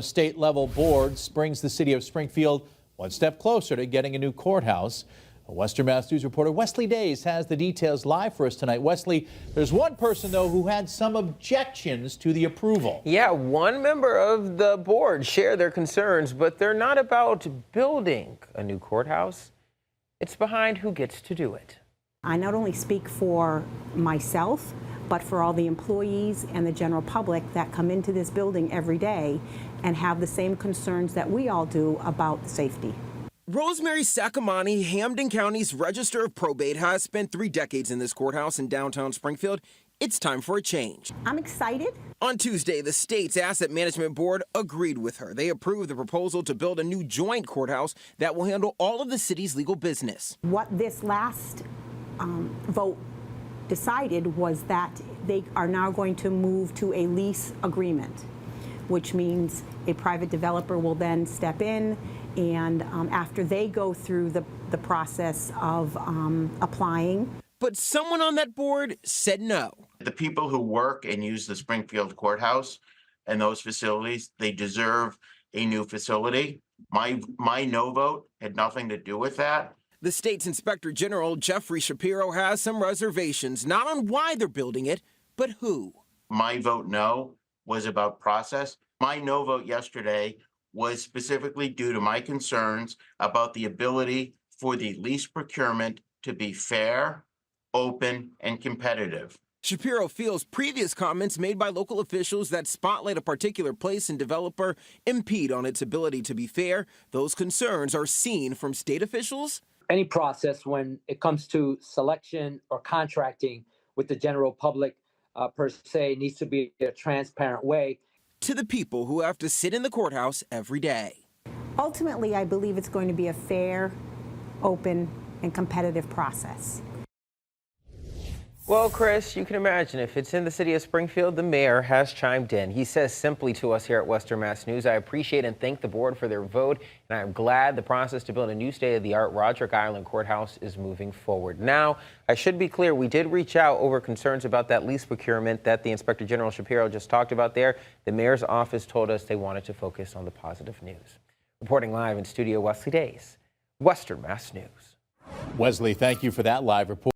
The state-level board brings the city of Springfield one step closer to getting a new courthouse. Western Mass News reporter Wesley Days has the details live for us tonight. Wesley, there's one person, though, who had some objections to the approval. Yeah, one member of the board shared their concerns, but they're not about building a new courthouse. It's behind who gets to do it. I not only speak for myself, but for all the employees and the general public that come into this building every day and have the same concerns that we all do about safety. Rosemary Sacamani, Hampden County's Register of Probate, has spent 3 decades in this courthouse in downtown Springfield. It's time for a change. I'm excited. On Tuesday, the state's Asset Management Board agreed with her. They approved the proposal to build a new joint courthouse that will handle all of the city's legal business. What this last vote decided was that they are now going to move to a lease agreement, which means a private developer will then step in, and after they go through the process of applying. But someone on that board said no. The people who work and use the Springfield courthouse and those facilities, they deserve a new facility. My no vote had nothing to do with that. The state's Inspector General, Jeffrey Shapiro, has some reservations, not on why they're building it, but who. My vote no was about process. My no vote yesterday was specifically due to my concerns about the ability for the lease procurement to be fair, open, and competitive. Shapiro feels previous comments made by local officials that spotlight a particular place and developer impede on its ability to be fair. Those concerns are seen from state officials. Any process when it comes to selection or contracting with the general public per se needs to be a transparent way. To the people who have to sit in the courthouse every day. Ultimately, I believe it's going to be a fair, open, and competitive process. Well, Chris, you can imagine if it's in the city of Springfield, the mayor has chimed in. He says simply to us here at Western Mass News, I appreciate and thank the board for their vote, and I am glad the process to build a new state-of-the-art Roderick Island courthouse is moving forward. Now, I should be clear, we did reach out over concerns about that lease procurement that the Inspector General Shapiro just talked about there. The mayor's office told us they wanted to focus on the positive news. Reporting live in studio, Wesley Days, Western Mass News. Wesley, thank you for that live report.